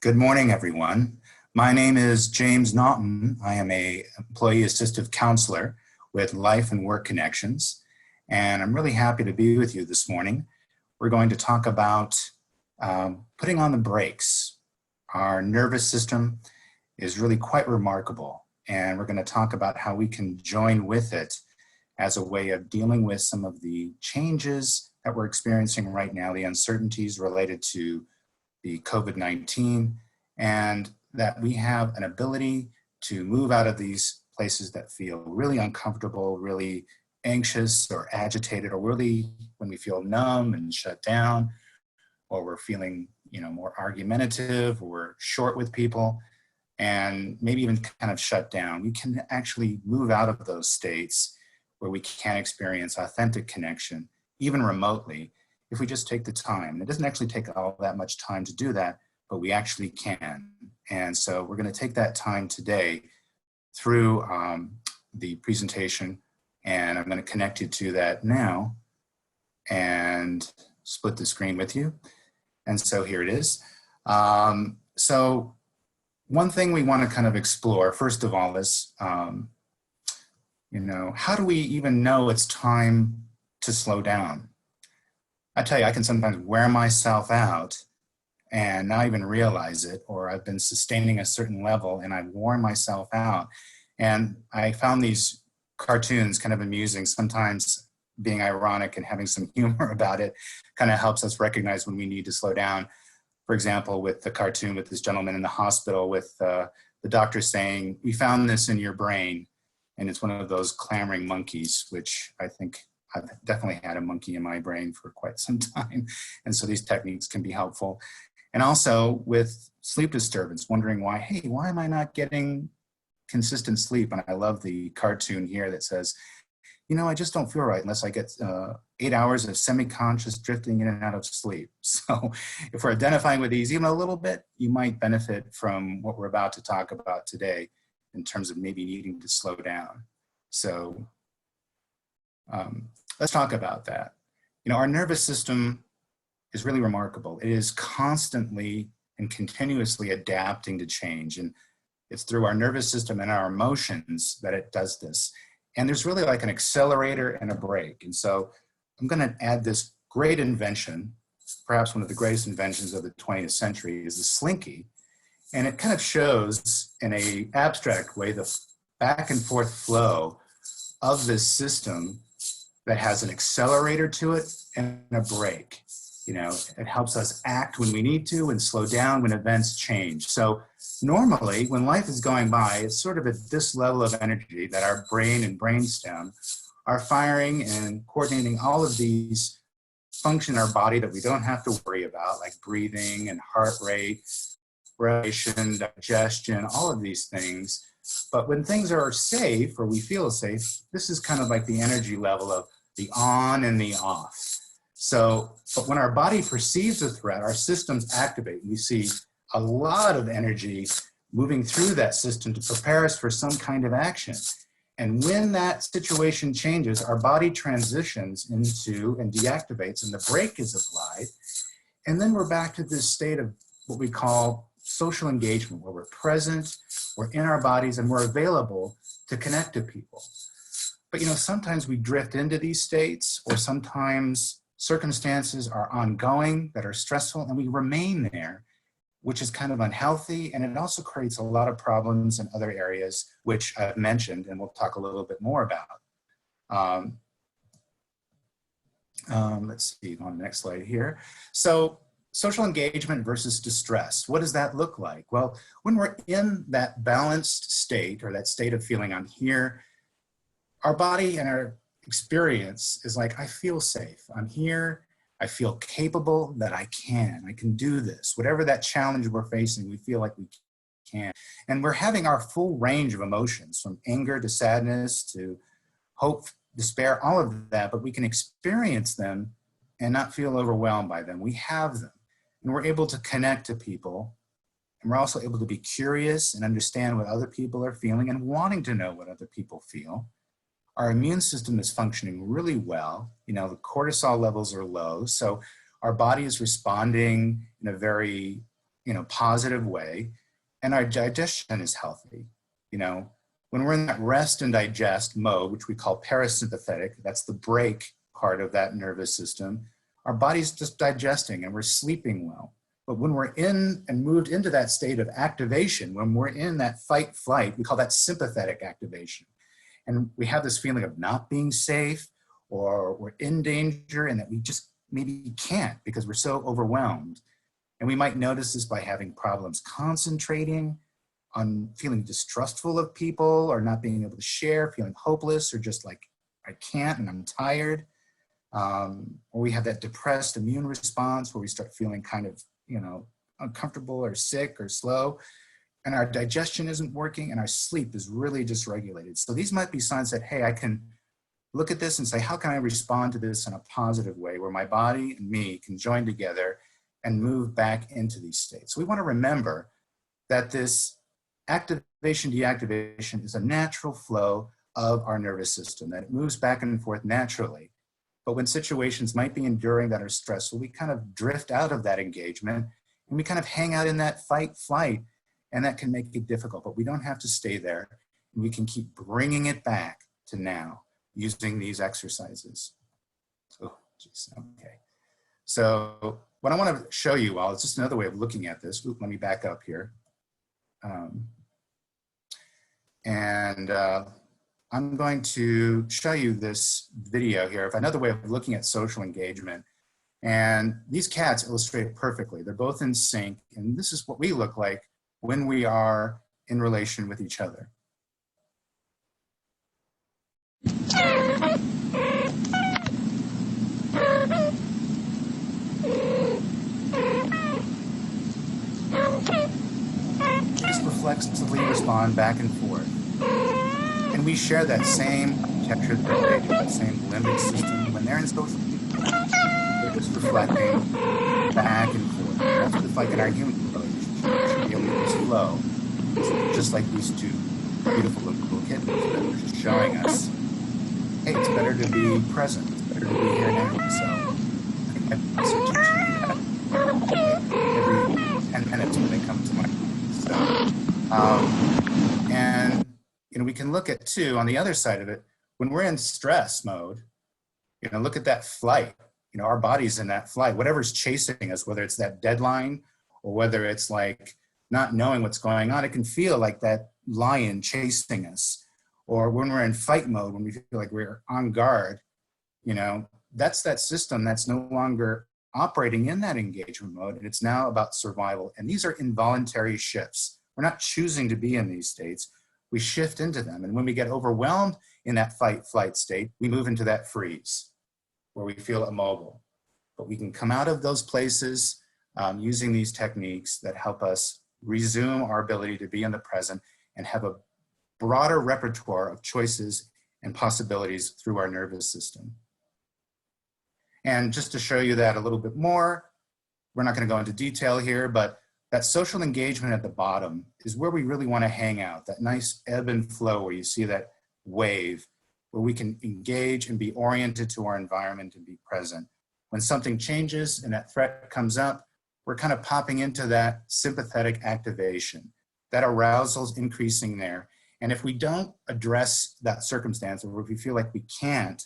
Good morning, everyone. My name is James Naughton. I am an employee assistive counselor with Life and Work Connections, and I'm really happy to be with you this morning. We're going to talk about putting on the brakes. Our nervous system is really quite remarkable, and we're going to talk about how we can join with it as a way of dealing with some of the changes that we're experiencing right now, the uncertainties related to the COVID-19, and that we have an ability to move out of these places that feel really uncomfortable, really anxious or agitated, or really when we feel numb and shut down, or we're feeling, more argumentative, or we're short with people, and maybe even kind of shut down. We can actually move out of those states where we can experience authentic connection, even remotely, if we just take the time. It doesn't actually take all that much time to do that, but we actually can. And so we're going to take that time today through the presentation, and I'm going to connect you to that now and split the screen with you. And so here it is. So one thing we want to kind of explore, first of all, is, how do we even know it's time to slow down? I tell you, I can sometimes wear myself out and not even realize it, or I've been sustaining a certain level and I've worn myself out. And I found these cartoons kind of amusing, sometimes being ironic and having some humor about it kind of helps us recognize when we need to slow down. For example, with the cartoon with this gentleman in the hospital with the doctor saying, "We found this in your brain." And it's one of those clamoring monkeys, which I think I've definitely had a monkey in my brain for quite some time. And so these techniques can be helpful. And also with sleep disturbance, wondering why, hey, why am I not getting consistent sleep? And I love the cartoon here that says, I just don't feel right unless I get 8 hours of semi-conscious drifting in and out of sleep. So if we're identifying with these even a little bit, you might benefit from what we're about to talk about today in terms of maybe needing to slow down. So let's talk about that. Our nervous system is really remarkable. It is constantly and continuously adapting to change. And it's through our nervous system and our emotions that it does this. And there's really like an accelerator and a brake. And so I'm going to add this great invention, perhaps one of the greatest inventions of the 20th century, is the slinky. And it kind of shows in an abstract way the back and forth flow of this system that has an accelerator to it and a brake. It helps us act when we need to and slow down when events change. So normally when life is going by, it's sort of at this level of energy that our brain and brainstem are firing and coordinating all of these functions in our body that we don't have to worry about, like breathing and heart rate, respiration, digestion, all of these things. But when things are safe, or we feel safe, this is kind of like the energy level of the on and the off. So, but when our body perceives a threat, our systems activate. We see a lot of energy moving through that system to prepare us for some kind of action. And when that situation changes, our body transitions into and deactivates, and the brake is applied. And then we're back to this state of what we call social engagement, where we're present, we're in our bodies, and we're available to connect to people. But sometimes we drift into these states, or sometimes circumstances are ongoing that are stressful, and we remain there, which is kind of unhealthy. And it also creates a lot of problems in other areas, which I've mentioned, and we'll talk a little bit more about. Let's see, on the next slide here. So social engagement versus distress. What does that look like? Well, when we're in that balanced state, or that state of feeling I'm here, our body and our experience is like, I feel safe. I'm here. I feel capable that I can do this. Whatever that challenge we're facing, we feel like we can. And we're having our full range of emotions, from anger to sadness to hope, despair, all of that, but we can experience them and not feel overwhelmed by them. We have them, and we're able to connect to people. And we're also able to be curious and understand what other people are feeling and wanting to know what other people feel. Our immune system is functioning really well. The cortisol levels are low, so our body is responding in a very positive way, and our digestion is healthy. When we're in that rest and digest mode, which we call parasympathetic, that's the break part of that nervous system, our body's just digesting and we're sleeping well. But when we're in and moved into that state of activation, when we're in that fight flight, we call that sympathetic activation. And we have this feeling of not being safe, or we're in danger, and that we just maybe can't because we're so overwhelmed. And we might notice this by having problems concentrating, on feeling distrustful of people, or not being able to share, feeling hopeless, or just like, I can't and I'm tired. Or we have that depressed immune response where we start feeling kind of, uncomfortable or sick or slow, and our digestion isn't working and our sleep is really dysregulated. So these might be signs that, hey, I can look at this and say, how can I respond to this in a positive way where my body and me can join together and move back into these states? So we want to remember that this activation, deactivation is a natural flow of our nervous system, that it moves back and forth naturally. But when situations might be enduring that are stressful, we kind of drift out of that engagement and we kind of hang out in that fight flight, and that can make it difficult, but we don't have to stay there. And we can keep bringing it back to now using these exercises. Oh, geez, okay. So what I want to show you all is just another way of looking at this. Let me back up here. I'm going to show you this video here of another way of looking at social engagement. And these cats illustrate it perfectly. They're both in sync, and this is what we look like when we are in relation with each other. Just reflexively respond back and forth. And we share that same texture, that same limbic system. When they're in social engagement, they're just reflecting back and forth. That's what it's like in our human relationship. We should be able to just flow. Just like these two beautiful little kittens that are just showing us, hey, it's better to be present. It's better to be here now. So I think I start teaching that every 10 minutes when they come to my class. And we can look at too, on the other side of it, when we're in stress mode, look at that flight. Our body's in that flight, whatever's chasing us, whether it's that deadline or whether it's like not knowing what's going on, it can feel like that lion chasing us. Or when we're in fight mode, when we feel like we're on guard, that's that system that's no longer operating in that engagement mode, and it's now about survival. And these are involuntary shifts. We're not choosing to be in these states. We shift into them. And when we get overwhelmed in that fight-flight state, we move into that freeze, where we feel immobile. But we can come out of those places using these techniques that help us resume our ability to be in the present and have a broader repertoire of choices and possibilities through our nervous system. And just to show you that a little bit more, we're not going to go into detail here, but that social engagement at the bottom is where we really want to hang out, that nice ebb and flow where you see that wave, where we can engage and be oriented to our environment and be present. When something changes and that threat comes up, we're kind of popping into that sympathetic activation. That arousal is increasing there. And if we don't address that circumstance, or if we feel like we can't,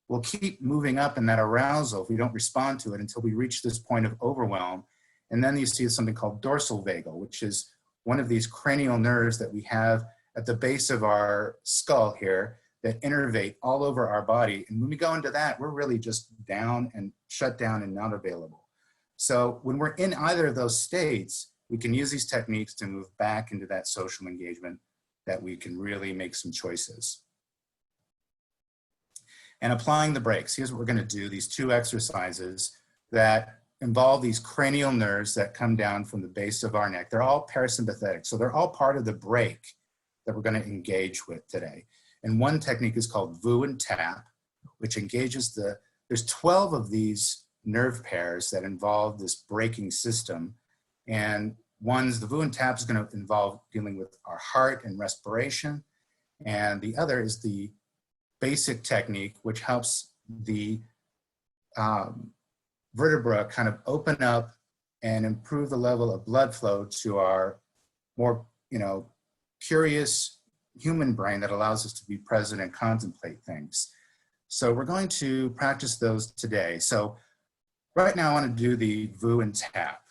we'll keep moving up in that arousal if we don't respond to it until we reach this point of overwhelm. And then you see something called dorsal vagal, which is one of these cranial nerves that we have at the base of our skull here that innervate all over our body. And when we go into that, we're really just down and shut down and not available. So when we're in either of those states, we can use these techniques to move back into that social engagement that we can really make some choices. And applying the brakes, here's what we're gonna do, these two exercises that involve these cranial nerves that come down from the base of our neck. They're all parasympathetic, so they're all part of the brake that we're gonna engage with today. And one technique is called VU and tap, which engages there's 12 of these nerve pairs that involve this braking system. And the VU and tap is gonna involve dealing with our heart and respiration. And the other is the basic technique, which helps the vertebra kind of open up and improve the level of blood flow to our more, curious human brain that allows us to be present and contemplate things. So we're going to practice those today. So right now I want to do the VU and tap.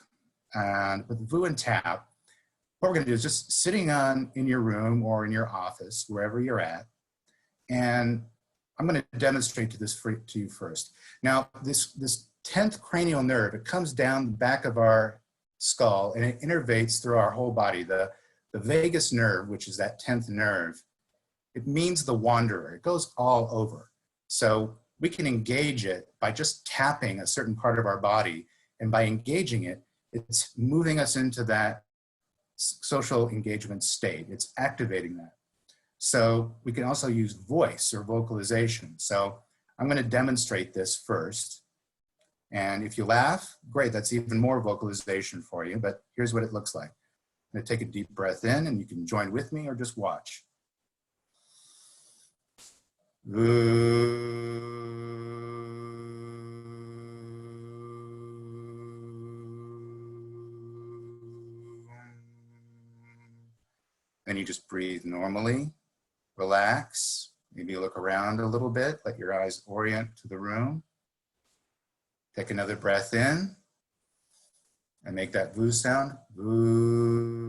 And with VU and tap, what we're going to do is just sitting in your room or in your office, wherever you're at, and I'm going to demonstrate to you first. Now, this 10th cranial nerve, it comes down the back of our skull and it innervates through our whole body. The vagus nerve, which is that 10th nerve, it means the wanderer. It goes all over. So we can engage it by just tapping a certain part of our body, and by engaging it, it's moving us into that social engagement state. It's activating that. So we can also use voice or vocalization. So I'm going to demonstrate this first. And if you laugh, great, that's even more vocalization for you, but here's what it looks like. I'm going to take a deep breath in, and you can join with me or just watch. Then you just breathe normally, relax, maybe look around a little bit, let your eyes orient to the room. Take another breath in and make that VU sound. VU.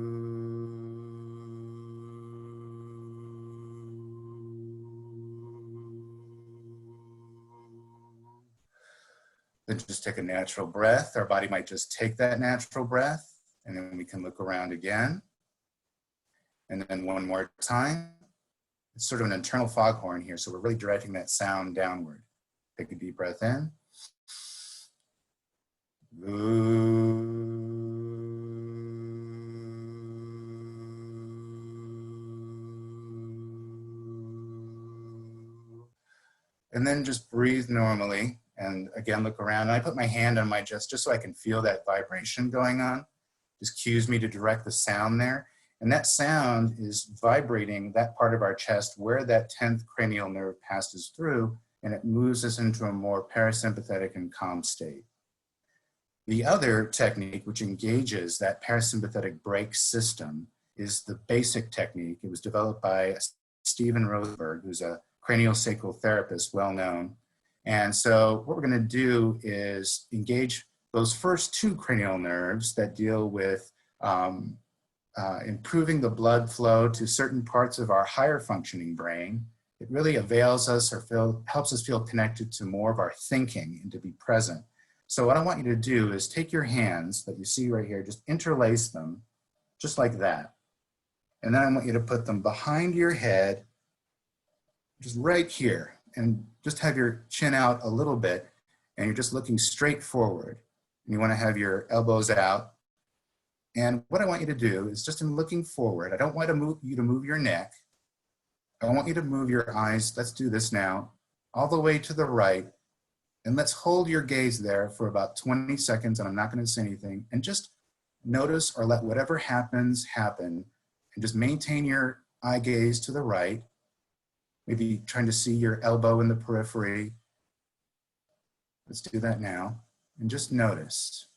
Then just take a natural breath. Our body might just take that natural breath, and then we can look around again. And then one more time. It's sort of an internal foghorn here, so we're really directing that sound downward. Take a deep breath in. And then just breathe normally. And again, look around. And I put my hand on my chest just so I can feel that vibration going on. Just cues me to direct the sound there. And that sound is vibrating that part of our chest where that 10th cranial nerve passes through, and it moves us into a more parasympathetic and calm state. The other technique, which engages that parasympathetic brake system, is the basic technique. It was developed by Stephen Rosenberg, who's a craniosacral therapist, well known. And so what we're going to do is engage those first two cranial nerves that deal with improving the blood flow to certain parts of our higher functioning brain. It really avails us or helps us feel connected to more of our thinking and to be present. So what I want you to do is take your hands that you see right here, just interlace them just like that. And then I want you to put them behind your head, just right here, and just have your chin out a little bit, and you're just looking straight forward. And you want to have your elbows out. And what I want you to do is just in looking forward, I don't want you to move your neck. I want you to move your eyes, let's do this now, all the way to the right. And let's hold your gaze there for about 20 seconds, and I'm not going to say anything. And just notice or let whatever happens happen, and just maintain your eye gaze to the right. Maybe trying to see your elbow in the periphery. Let's do that now. And just notice.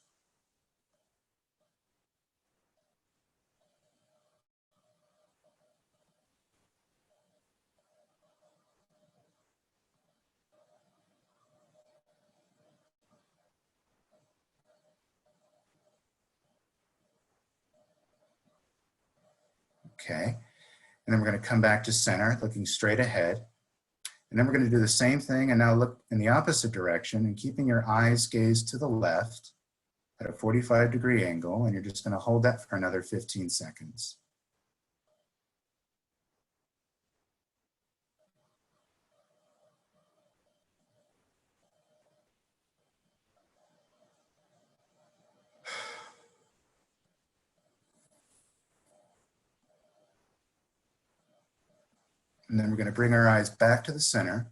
Okay. And then we're going to come back to center, looking straight ahead. And then we're going to do the same thing and now look in the opposite direction and keeping your eyes gazed to the left at a 45-degree angle. And you're just going to hold that for another 15 seconds. And then we're going to bring our eyes back to the center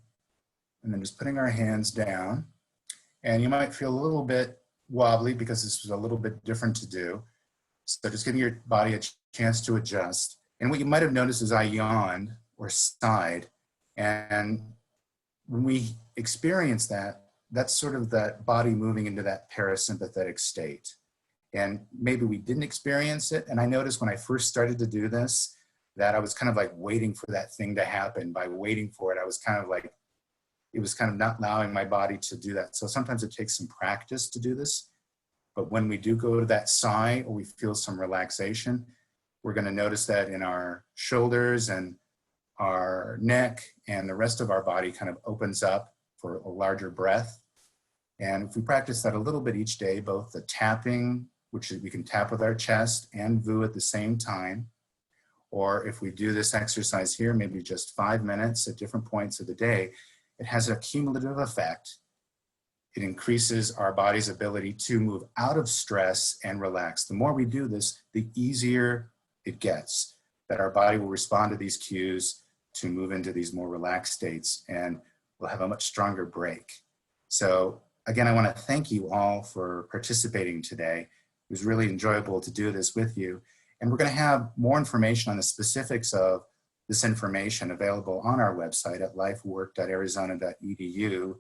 and then just putting our hands down. And you might feel a little bit wobbly because this was a little bit different to do. So just giving your body a chance to adjust. And what you might have noticed is I yawned or sighed. And when we experience that, that's sort of that body moving into that parasympathetic state. And maybe we didn't experience it. And I noticed when I first started to do this, that I was kind of like waiting for that thing to happen. By waiting for it, I was kind of like, it was kind of not allowing my body to do that. So sometimes it takes some practice to do this. But when we do go to that sigh or we feel some relaxation, we're going to notice that in our shoulders and our neck and the rest of our body kind of opens up for a larger breath. And if we practice that a little bit each day, both the tapping, which we can tap with our chest, and VU at the same time, or if we do this exercise here, maybe just 5 minutes at different points of the day, it has a cumulative effect. It increases our body's ability to move out of stress and relax. The more we do this, the easier it gets, that our body will respond to these cues to move into these more relaxed states, and we'll have a much stronger break. So again, I want to thank you all for participating today. It was really enjoyable to do this with you. And we're going to have more information on the specifics of this information available on our website at lifework.arizona.edu,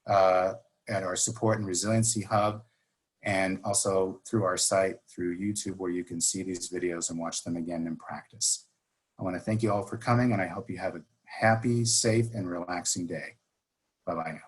at our Support and Resiliency Hub, and also through our site, through YouTube, where you can see these videos and watch them again in practice. I want to thank you all for coming, and I hope you have a happy, safe, and relaxing day. Bye-bye now.